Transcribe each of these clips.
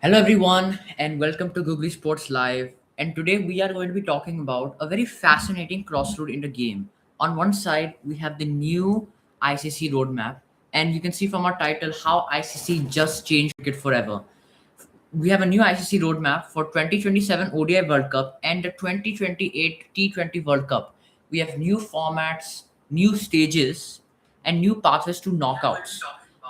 Hello, everyone, and welcome to Google Sports Live. And today we are going to be talking about a very fascinating crossroad in the game. On one side, we have the new ICC roadmap, and you can see from our title how ICC just changed cricket forever. We have a new ICC roadmap for 2027 ODI World Cup and the 2028 T20 World Cup. We have new formats, new stages, and new pathways to knockouts.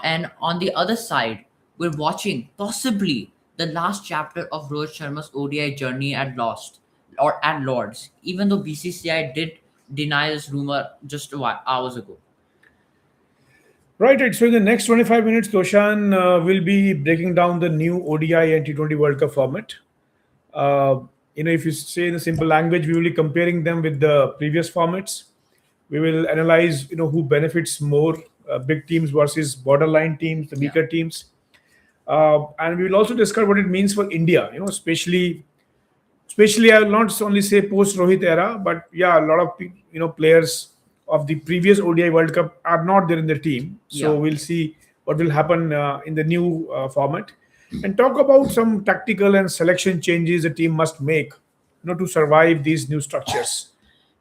And on the other side, we're watching possibly the last chapter of Rohit Sharma's ODI journey at Lost or at Lords, even though BCCI did deny this rumor just hours ago. Right. So in the next 25 minutes, Toshan will be breaking down the new ODI and T20 World Cup format. Uh, if you say in a simple language, we will be comparing them with the previous formats. We will analyze, who benefits more, big teams versus borderline teams, the Yeah. weaker teams. And we will also discuss what it means for India, especially I will not only say post Rohit era, but yeah, a lot of players of the previous ODI World Cup are not there in the team. So Yeah. we'll see what will happen in the new format, and talk about some tactical and selection changes the team must make, to survive these new structures.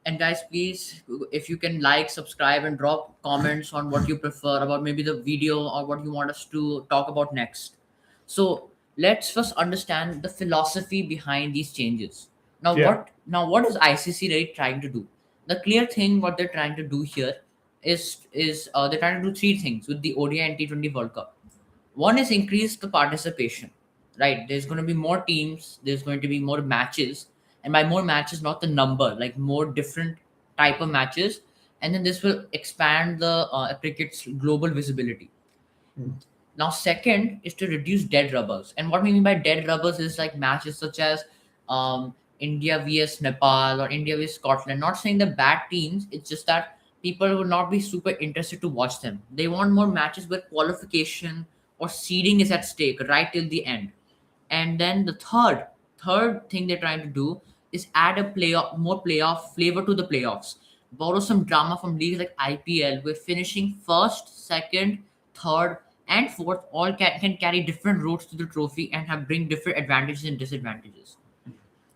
And guys, please, if you can like, subscribe, and drop comments on what you prefer about maybe the video or what you want us to talk about next. So let's first understand the philosophy behind these changes. Now, Yeah. what is ICC really trying to do? The clear thing what they're trying to do here is they're trying to do three things with the ODI and T20 World Cup. One is increase the participation, right? There's going to be more teams, there's going to be more matches, and by more matches, not the number, like more different type of matches, and then this will expand the cricket's global visibility. Now, second is to reduce dead rubbers. And what we mean by dead rubbers is like matches such as India vs Nepal or India vs Scotland. Not saying the bad teams, it's just that people will not be super interested to watch them. They want more matches where qualification or seeding is at stake right till the end. And then the third thing they're trying to do is add a playoff, more playoff flavor to the playoffs. Borrow some drama from leagues like IPL, where finishing first, second, third, and fourth all can carry different routes to the trophy and have bring different advantages and disadvantages.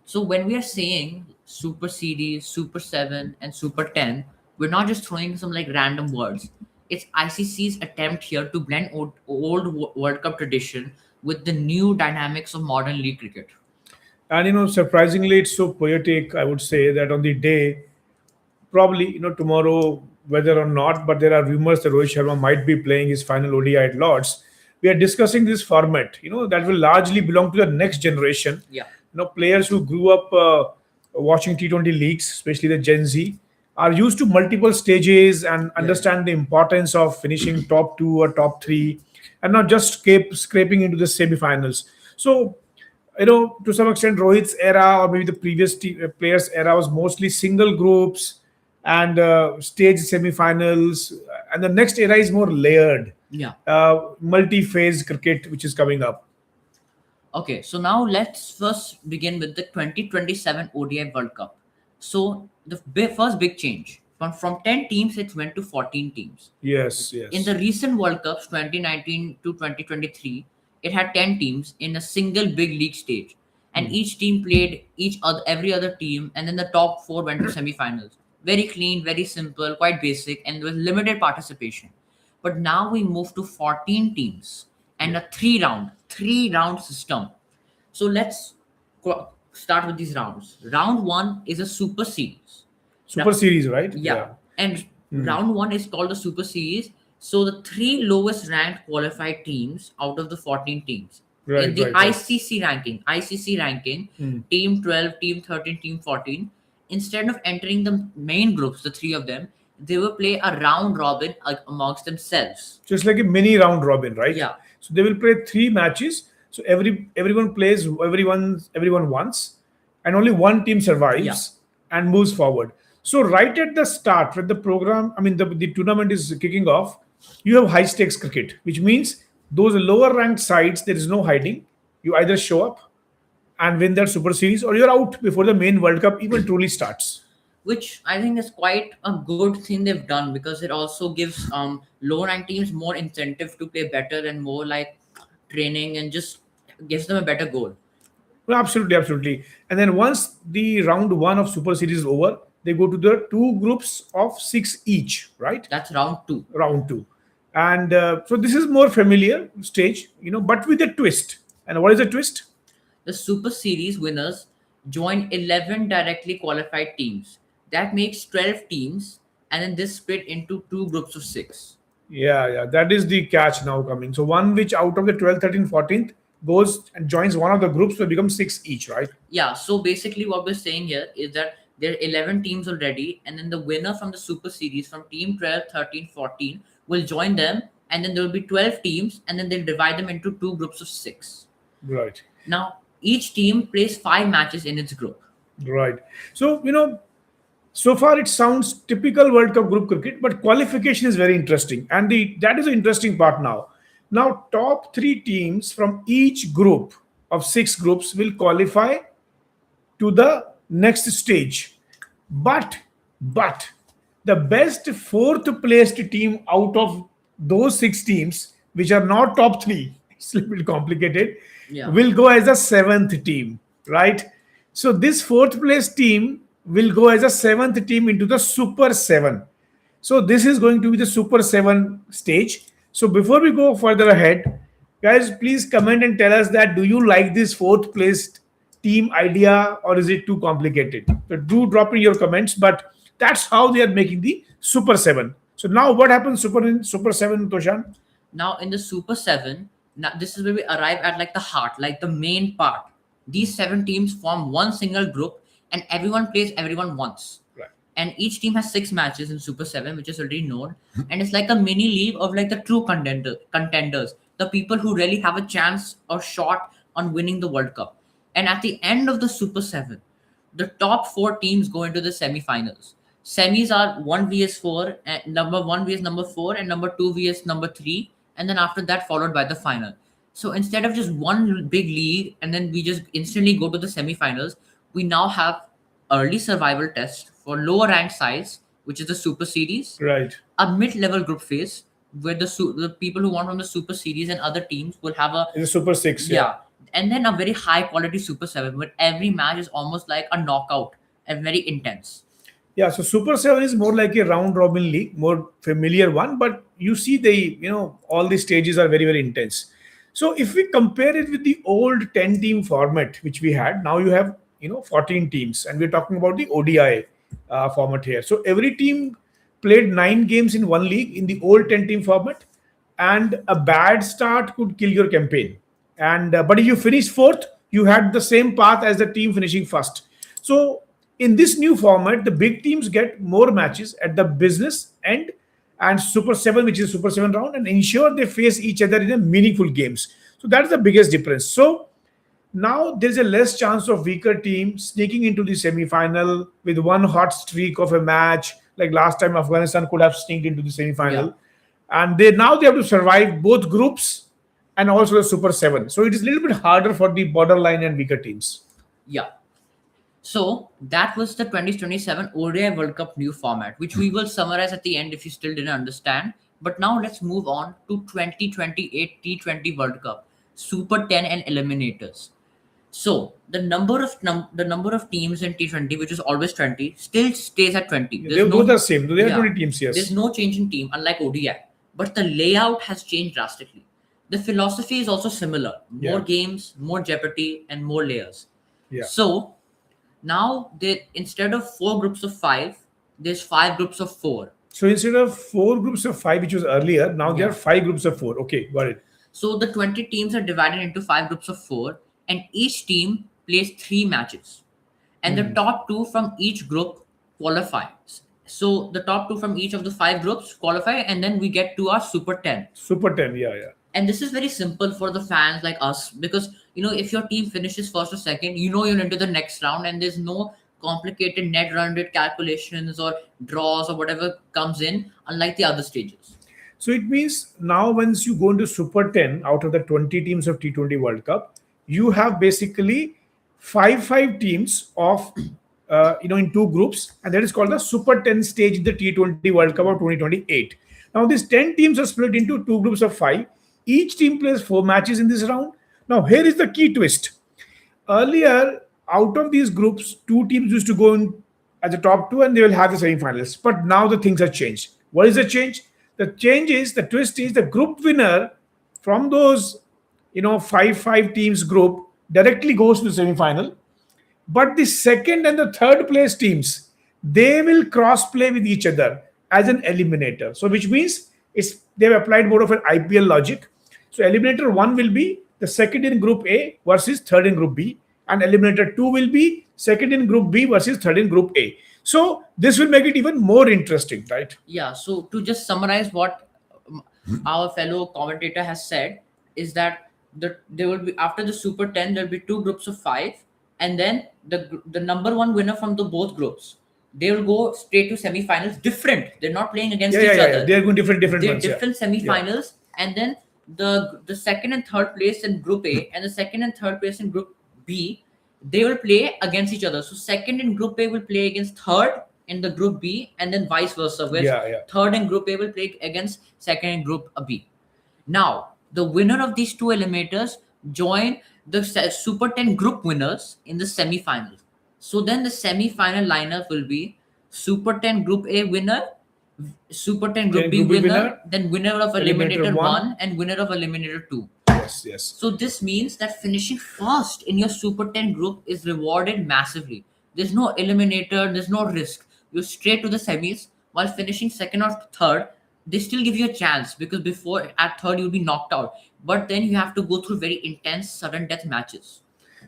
So when we are saying Super Series, Super 7, and Super 10, we're not just throwing some like random words. It's ICC's attempt here to blend old World Cup tradition with the new dynamics of modern league cricket. And surprisingly, it's so poetic. I would say that on the day, probably tomorrow, whether or not, but there are rumors that Rohit Sharma might be playing his final ODI at Lords. We are discussing this format, that will largely belong to the next generation. Yeah. Players who grew up watching T20 leagues, especially the Gen Z, are used to multiple stages and Yeah. understand the importance of finishing top two or top three, and not just scraping into the semi-finals. So to some extent, Rohit's era or maybe the previous players' era was mostly single groups and stage semi-finals, and the next era is more layered, Yeah. multi-phase cricket, which is coming up. Okay, so now let's first begin with the 2027 ODI World Cup. So the first big change from 10 teams, it went to 14 teams. Yes, In yes. the recent World Cups, 2019 to 2023, it had 10 teams in a single big league stage. And each team played every other team, and then the top four went to semifinals. Very clean, very simple, quite basic, and with limited participation. But now we move to 14 teams and Yeah. a three round system. So let's start with these rounds. Round one is a super series. Super Now, series, right? yeah, Yeah. and round one is called the Super Series. So the three lowest ranked qualified teams out of the 14 teams in Right, the right, right. ICC ranking, team 12, team 13, team 14, instead of entering the main groups, the three of them, they will play a round robin amongst themselves. So it's like a mini round robin, right? Yeah, So they will play three matches. So everyone plays everyone once, and only one team yeah. survives and moves forward. So right at the start, when the program, I mean the tournament is kicking off, you have high stakes cricket, which means those lower ranked sides there is no hiding. You either show up and win that super series, or you're out before the main World Cup even truly starts. Which I think is quite a good thing they've done because it also gives low rank teams more incentive to play better and more like training and just gives them a better goal. Well, absolutely, absolutely. And then once the round one of Super Series is over, they go to the two groups of six each, right? That's round two. Round two. And so this is more familiar stage, but with a twist. And what is the twist? The Super Series winners join 11 directly qualified teams. That makes 12 teams, and then this split into two groups of six. Yeah, yeah, that is the catch now coming. So one which out of the 12th, 13th, 14th goes and joins one of the groups will become six each, right? Yeah, so basically, what we're saying here is that there are 11 teams already, and then the winner from the Super Series from team 12, 13, 14 will join them, and then there will be 12 teams, and then they'll divide them into two groups of six. Right, Now, each team plays five matches in its group. right. So, so far it sounds typical World Cup group cricket, but qualification is very interesting. And that is the interesting part now. Now, top three teams from each group of six groups will qualify to the next stage. But the best fourth placed team out of those six teams, which are not top three, it's a little bit complicated, Yeah. will go as a seventh team, right? So this fourth place team will go as a seventh team into the Super 7. So this is going to be the Super 7 stage. So before we go further ahead, guys, please comment and tell us that do you like this fourth placed team idea or is it too complicated? So do drop in your comments, but that's how they are making the Super 7. So now what happens in Super 7, Toshan? Now, in the Super 7, now this is where we arrive at like the heart, like the main part. These seven teams form one single group, and everyone plays everyone once. Right. And each team has six matches in Super 7, which is already known. And it's like a mini league of like the true contenders, the people who really have a chance or shot on winning the World Cup. And at the end of the Super 7, the top four teams go into the semi-finals. Semis are 1 vs 4, and number 1 vs number 4, and number 2 vs number 3, and then after that followed by the final. So instead of just one big league and then we just instantly go to the semi-finals, we now have early survival test for lower ranked sides, which is the Super Series, Right. a mid-level group phase where the people who want from the Super Series and other teams will have a, In the Super 6, yeah. yeah, and then a very high quality Super 7 where every match is almost like a knockout and very intense. Yeah, so Super 7 is more like a round robin league, more familiar one, but you see all the stages are very, very intense. So if we compare it with the old 10 team format which we had, now you have 14 teams, and we're talking about the ODI format here. So every team played 9 games in one league in the old 10 team format, and a bad start could kill your campaign. And but if you finish fourth, you had the same path as the team finishing first. So in this new format, the big teams get more matches at the business end and Super 7, which is Super 7 round, and ensure they face each other in a meaningful games. So that's the biggest difference. So now there's a less chance of weaker team sneaking into the semi-final with one hot streak of a match. Like last time, Afghanistan could have sneaked into the semi-final, Yeah. and they have to survive both groups and also the Super 7. So it is a little bit harder for the borderline and weaker teams. Yeah. So that was the 2027 ODI World Cup new format, which we will summarize at the end if you still didn't understand. But now let's move on to 2028 T20 World Cup, Super 10 and Eliminators. So the number of teams in T20, which is always 20, still stays at 20. They both are same. They are Yeah. 20 teams, yes. There's no change in team, unlike ODI. But the layout has changed drastically. The philosophy is also similar. More Yeah. games, more jeopardy, and more layers. Yeah. So now instead of four groups of five, there's five groups of four. So instead of 4 groups of 5, which was earlier, now there Yeah. are 5 groups of 4. Okay, got it. So the 20 teams are divided into five groups of four, and each team plays three matches. And the top two from each group qualifies. So the top two from each of the five groups qualify, and then we get to our Super 10. Super 10, yeah, yeah. And this is very simple for the fans like us because if your team finishes first or second, you're into the next round, and there's no complicated net run rate calculations or draws or whatever comes in, unlike the other stages. So it means now once you go into Super 10 out of the 20 teams of T20 World Cup, you have basically five teams of in two groups, and that is called the Super 10 stage in the T20 World Cup of 2028. Now these 10 teams are split into two groups of 5. Each team plays 4 matches in this round. Now, here is the key twist. Earlier, out of these groups, two teams used to go in as the top two and they will have the semi-finals. But now the things have changed. What is the change? The change is, the twist is the group winner from those, five teams group directly goes to the semi-final, but the second and the third place teams, they will cross play with each other as an eliminator. So which means they've applied more of an IPL logic. So eliminator one will be the second in group A versus third in group B, and eliminator two will be second in group B versus third in group A. So this will make it even more interesting, right? Yeah, so to just summarize what our fellow commentator has said is that there will be, after the Super 10 there will be two groups of 5, and then the number one winner from the both groups, they will go straight to semi-finals. Different, they're not playing against Yeah, yeah, each yeah, yeah. other. They are going different They're ones. Yeah. different semi-finals, and then the second and third place in group A and the second and third place in group B, they will play against each other. So second in group A will play against third in the group B, and then vice versa, where Yeah, yeah. third in group A will play against second in group B. Now, the winner of these two eliminators join the Super 10 group winners in the semi-finals. So then the semi-final lineup will be Super 10 Group A winner, Super 10 Group Then B group B winner, then winner of Eliminator Eliminator one. 1 and winner of Eliminator 2. Yes, yes. So this means that finishing first in your Super 10 group is rewarded massively. There's no eliminator, there's no risk. You're straight to the semis, while finishing second or third, they still give you a chance, because before at third you'll be knocked out. But then you have to go through very intense sudden death matches.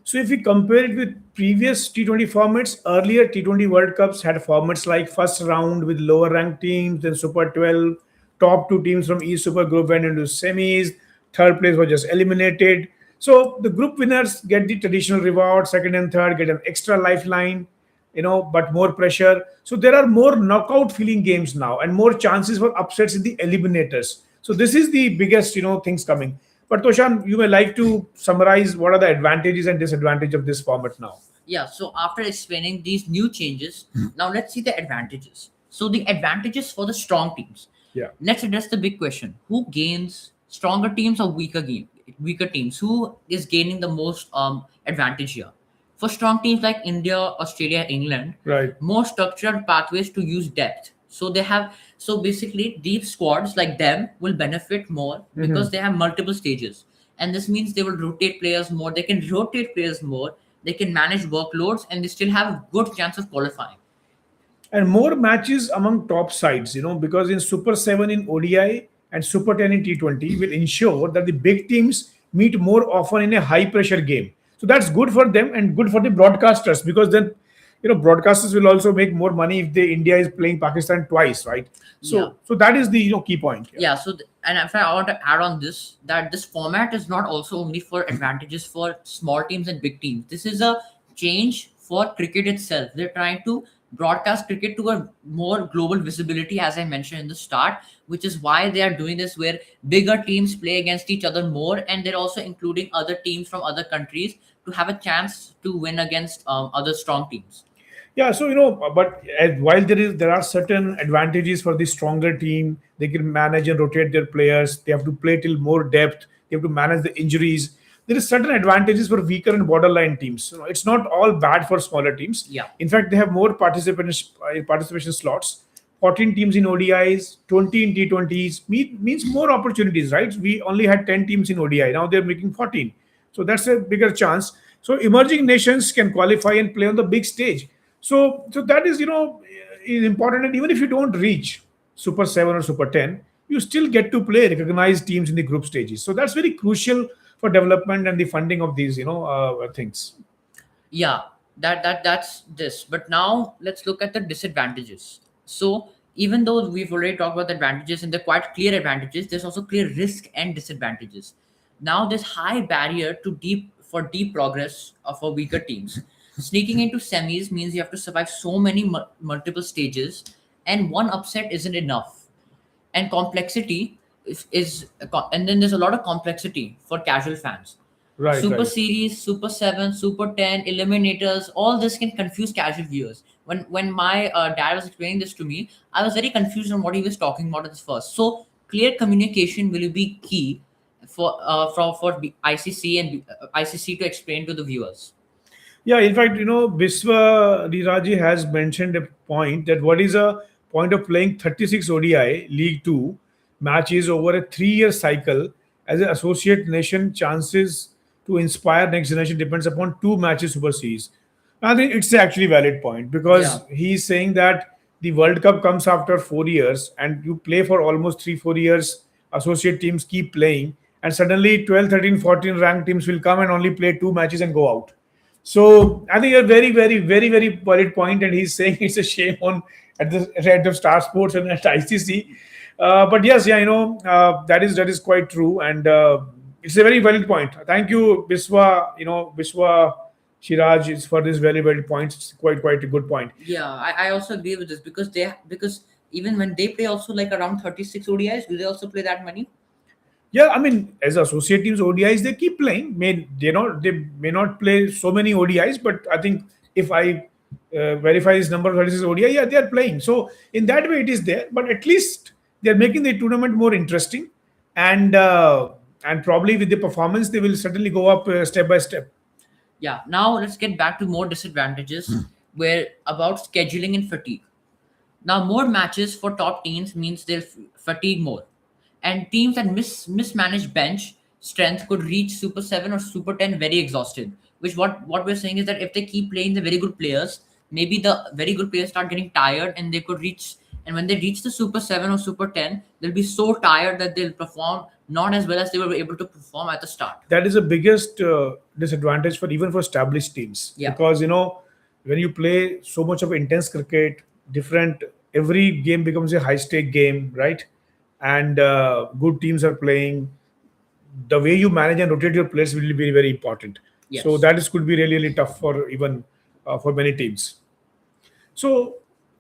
So if we compare it with previous T20 formats, earlier T20 World Cups had formats like first round with lower ranked teams, then Super 12, top two teams from each super group went into semis, third place was just eliminated. So the group winners get the traditional reward, second and third get an extra lifeline, but more pressure. So there are more knockout feeling games now and more chances for upsets in the eliminators. So this is the biggest, things coming. But Toshan, you may like to summarize what are the advantages and disadvantages of this format now. Yeah, so after explaining these new changes, now let's see the advantages. So the advantages for the strong teams. Yeah. Let's address the big question: who gains, stronger teams or weaker teams? Who is gaining the most advantage here? For strong teams like India, Australia, England, Right. more structured pathways to use depth. So they have, so basically deep squads like them will benefit more because they have multiple stages. And this means they will rotate players more, they can rotate players more, they can manage workloads, and they still have a good chance of qualifying. And more matches among top sides, because in Super 7 in ODI and Super 10 in T20 will ensure that the big teams meet more often in a high pressure game. So that's good for them and good for the broadcasters, because then broadcasters will also make more money if the India is playing Pakistan twice, right? So Yeah. so that is the key point. Yeah, so and in fact I want to add on this, that this format is not also only for advantages for small teams and big teams. This is a change for cricket itself. They're trying to broadcast cricket to a more global visibility, as I mentioned in the start, which is why they are doing this, where bigger teams play against each other more, and they're also including other teams from other countries to have a chance to win against other strong teams. Yeah, so but while there are certain advantages for the stronger team, they can manage and rotate their players. They have to play till more depth. They have to manage the injuries. There is certain advantages for weaker and borderline teams. It's not all bad for smaller teams. Yeah. In fact, they have more participation slots. 14 teams in ODIs, 20 in T20s means more opportunities, right? We only had 10 teams in ODI. Now they're making 14. So that's a bigger chance. So emerging nations can qualify and play on the big stage. So that is important. And even if you don't reach Super 7 or Super 10, you still get to play recognized teams in the group stages. So that's very crucial for development and the funding of these things. Yeah, that's this. But now let's look at the disadvantages. So even though we've already talked about the advantages and they're quite clear advantages, there's also clear risk and disadvantages. Now there's high barrier to deep progress for weaker teams. Sneaking into semis means you have to survive so many multiple stages, and one upset isn't enough. And complexity and then there's a lot of complexity for casual fans. Right, Super right. series, Super 7, Super 10, eliminators, all this can confuse casual viewers. When my dad was explaining this to me, I was very confused on what he was talking about at first. So clear communication will be key ICC and ICC to explain to the viewers. Yeah, in fact, Biswa Riraji has mentioned a point that what is a point of playing 36 ODI League 2 matches over a 3-year cycle as an associate nation chances to inspire next generation depends upon two matches Super Series. I think it's actually valid point Yeah, because he's saying that the World Cup comes after 4 years and you play for almost 3-4 years. Associate teams keep playing, and suddenly 12, 13, 14 ranked teams will come and only play two matches and go out. So I think a very, very, very, very valid point, and he's saying it's a shame on at the head of Star Sports and at ICC. But yes, yeah, that is quite true, and it's a very valid point. Thank you, Biswa. Biswa Shiraj is for this very valid point. It's quite a good point. yeah, I also agree with this because even when they play also like around 36 ODIs, do they also play that many? Yeah, I mean, as associate teams ODIs, they keep playing. They may not play so many ODIs, but I think if I verify this number 36 ODI, yeah, they are playing. So in that way, it is there. But at least they are making the tournament more interesting, and probably with the performance, they will certainly go up step by step. Yeah, now let's get back to more disadvantages where about scheduling and fatigue. Now, more matches for top teams means they'll fatigue more, and teams that mismanage bench strength could reach Super 7 or Super 10 very exhausted. Which what we're saying is that if they keep playing the very good players, maybe the very good players start getting tired, and they could reach. And when they reach the Super 7 or Super 10, they'll be so tired that they'll perform not as well as they were able to perform at the start. That is the biggest disadvantage for even for established teams Yeah. because when you play so much of intense cricket, different every game becomes a high stake game, right? And good teams are playing. The way you manage and rotate your players will be very, very important. So Yes. that is could be really, really tough for even for many teams. So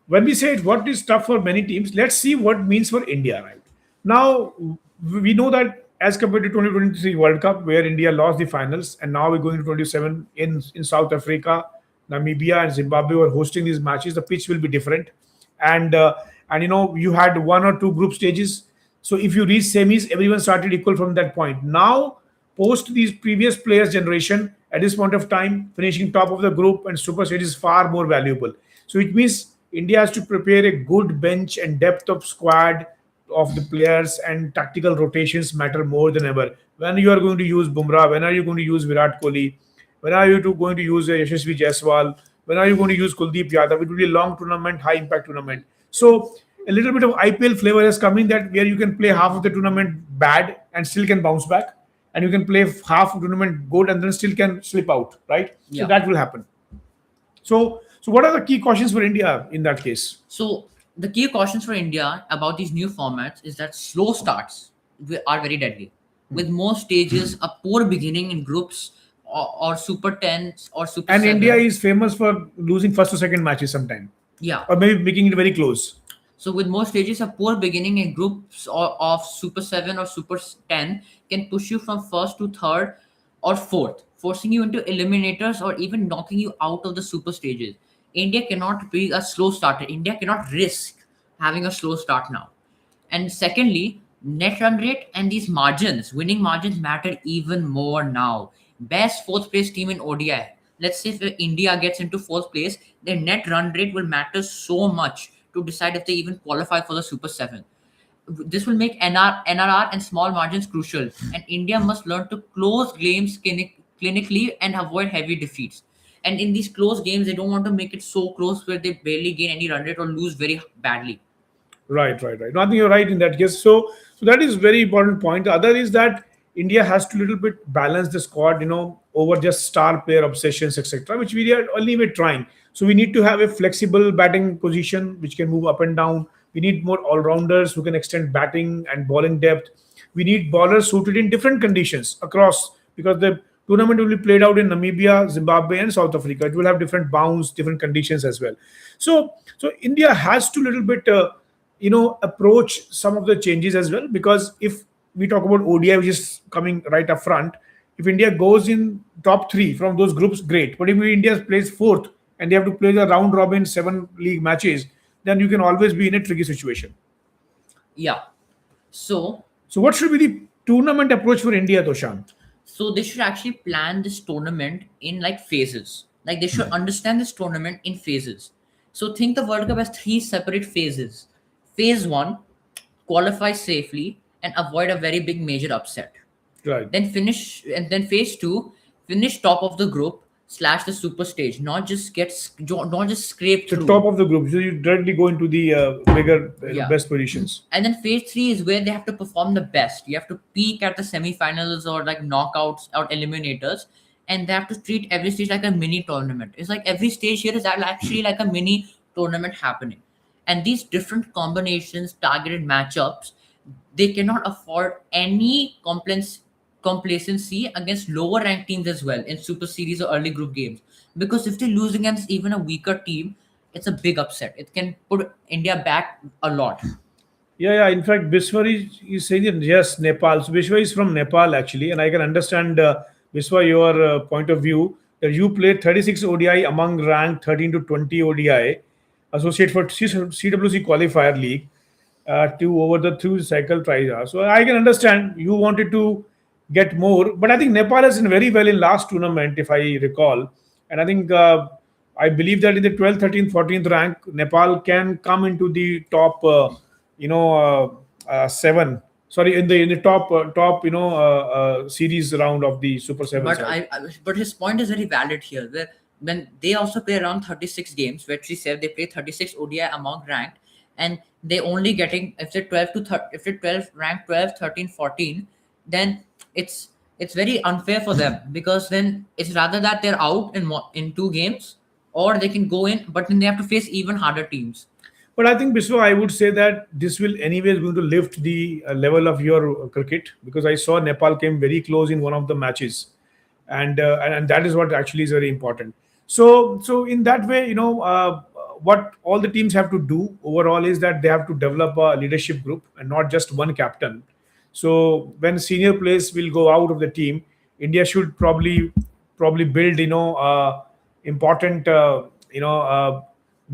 when we say what is tough for many teams, let's see what means for India. Right now, we know that as compared to 2023 World Cup, where India lost the finals, and now we're going to 27 in South Africa, Namibia, and Zimbabwe are hosting these matches. The pitch will be different, and you had one or two group stages. So if you reach semis, everyone started equal from that point. Now, post these previous players generation, at this point of time, finishing top of the group and super stage is far more valuable. So it means India has to prepare a good bench and depth of squad of the players, and tactical rotations matter more than ever. When you are going to use Bumrah, when are you going to use Virat Kohli, when are you going to use Yashasvi Jaiswal, when are you going to use Kuldeep Yadav? It will be a long tournament, high impact tournament. So a little bit of IPL flavor has come in that where you can play half of the tournament bad and still can bounce back, and you can play half of the tournament good and then still can slip out, right? So Yeah. that will happen. So what are the key cautions for India in that case? So the key cautions for India about these new formats is that slow starts are very deadly. With most stages, a poor beginning in groups or Super 10s or Super And India 7. is famous for losing first or second matches sometime, Yeah. or maybe making it very close. So with most stages, a poor beginning in groups of Super 7 or Super 10 can push you from first to third or fourth, forcing you into eliminators or even knocking you out of the super stages. India cannot be a slow starter. India cannot risk having a slow start now. And secondly, net run rate and these margins, winning margins matter even more now. Best fourth place team in ODI. Let's say if India gets into fourth place, their net run rate will matter so much to decide if they even qualify for the Super 7. This will make NRR and small margins crucial, and India must learn to close games clinically and avoid heavy defeats. And in these close games, they don't want to make it so close where they barely gain any run rate or lose very badly. Right. No, I think you're right in that case. So that is very important point. The other is that India has to little bit balance the squad, over just star player obsessions, etc., which we are anyway trying. So we need to have a flexible batting position which can move up and down. We need more all-rounders who can extend batting and bowling depth. We need bowlers suited in different conditions across because the tournament will be played out in Namibia, Zimbabwe, and South Africa. It will have different bounds, different conditions as well. So India has to little bit approach some of the changes as well, because if we talk about ODI, which is coming right up front, if India goes in top three from those groups, great. But if India plays fourth and they have to play the round robin 7 league matches, then you can always be in a tricky situation. Yeah. So So what should be the tournament approach for India, Toshant? So they should actually plan this tournament in like phases. Like they should understand this tournament in phases. So think the World Cup has three separate phases. Phase one, qualify safely and avoid a very big major upset. Right. Then phase two, finish top of the group slash the super stage, not just scrape So through. top of the group. So you directly go into the bigger, Yeah. best positions. And then phase three is where they have to perform the best. You have to peak at the semifinals or like knockouts or eliminators, and they have to treat every stage like a mini tournament. It's like every stage here is actually like a mini tournament happening. And these different combinations, targeted matchups, they cannot afford any complacency against lower ranked teams as well in super series or early group games. Because if they lose against even a weaker team, it's a big upset. It can put India back a lot. Yeah, yeah. In fact, Biswa is saying that yes, Nepal. So Biswa is from Nepal actually, and I can understand Biswa your point of view that you played 36 ODI among ranked 13 to 20 ODI, associate for CWC qualifier league, to over the through cycle tries. So I can understand you wanted to get more, but I think Nepal has done very well in last tournament, if I recall, and I think. I believe that in the 12th, 13th, 14th rank, Nepal can come into the top seven. Sorry, in the top series round of the Super Sevens, But right? but his point is very valid here. Where when they also play around 36 games, which he said they play 36 ODI among ranked, and they only getting if they're 12 to 30, if they're 12 ranked 12, 13, 14, then it's it's very unfair for them because then it's rather that they're out in two games or they can go in, but then they have to face even harder teams. But I think Biswa, I would say that this will anyways going to lift the level of your cricket, because I saw Nepal came very close in one of the matches, and that is what actually is very important. So in that way, what all the teams have to do overall is that they have to develop a leadership group and not just one captain. So when senior players will go out of the team, India should probably build important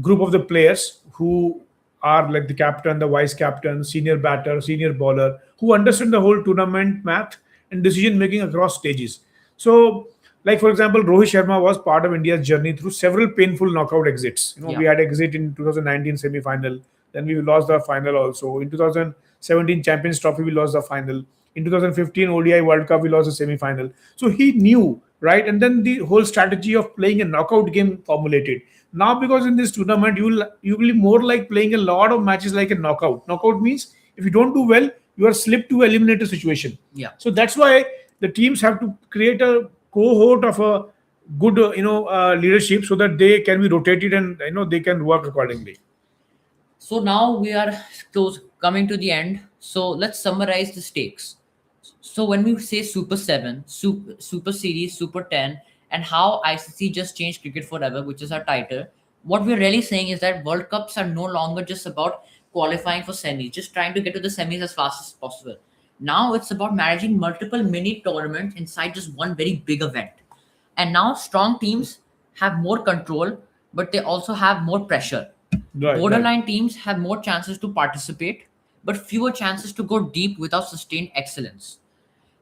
group of the players who are like the captain, the vice captain, senior batter, senior bowler, who understand the whole tournament math and decision making across stages. So, like for example, Rohit Sharma was part of India's journey through several painful knockout exits. We Yeah. had exit in 2019 semi-final, then we lost the final also. In 2017 Champions Trophy, we lost the final. In 2015 ODI World Cup, we lost the semi-final. So he knew, right? And then the whole strategy of playing a knockout game formulated. Now, because in this tournament, you will be more like playing a lot of matches like a knockout. Knockout means if you don't do well, you are slipped to eliminator situation. Yeah. So that's why the teams have to create a cohort of a good leadership so that they can be rotated and they can work accordingly. So now we are close coming to the end. So let's summarize the stakes. So when we say Super 7, Super Series, Super 10, and how ICC just changed cricket forever, which is our title, what we're really saying is that World Cups are no longer just about qualifying for semis, just trying to get to the semis as fast as possible. Now it's about managing multiple mini tournaments inside just one very big event. And now strong teams have more control, but they also have more pressure. Right, right. Borderline teams have more chances to participate, but fewer chances to go deep without sustained excellence.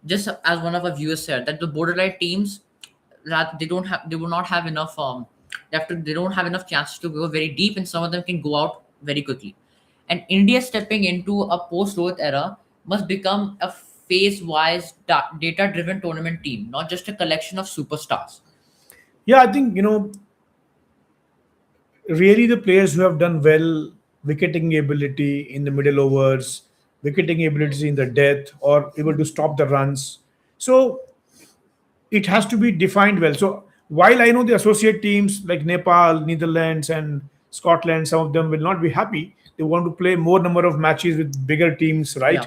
Just as one of our viewers said, that the borderline teams that they will not have enough they don't have enough chances to go very deep, and some of them can go out very quickly. And India stepping into a post Rohit era must become a phase wise data driven tournament team, not just a collection of superstars. Yeah, I think really the players who have done well, wicketing ability in the middle overs, wicketing ability in the death, or able to stop the runs. So it has to be defined well. So while I know the associate teams like Nepal, Netherlands, and Scotland, some of them will not be happy. They want to play more number of matches with bigger teams, right? Yeah.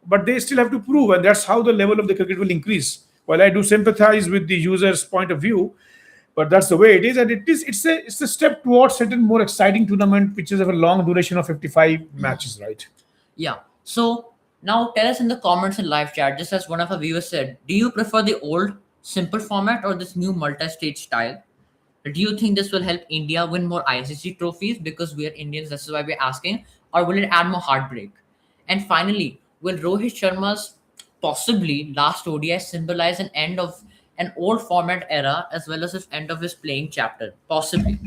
But they still have to prove, and that's how the level of the cricket will increase. While I do sympathize with the user's point of view, but that's the way it is, and it's a step towards certain more exciting tournament, which is of a long duration of 55 matches, right? Yeah. So now tell us in the comments and live chat, just as one of our viewers said, do you prefer the old simple format or this new multi-stage style? Do you think this will help India win more ICC trophies because we are Indians? This is why we're asking. Or will it add more heartbreak? And finally, will Rohit Sharma's possibly last ODI symbolize an end of an old format era as well as the end of his playing chapter. Possibly.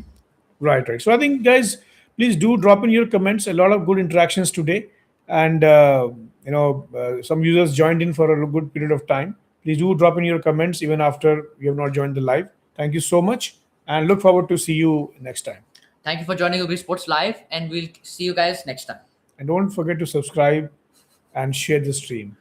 Right, right. So I think, guys, please do drop in your comments. A lot of good interactions today, and some users joined in for a good period of time. Please do drop in your comments even after you have not joined the live. Thank you so much, and look forward to see you next time. Thank you for joining Ubi Sports Live, and we'll see you guys next time. And don't forget to subscribe and share the stream.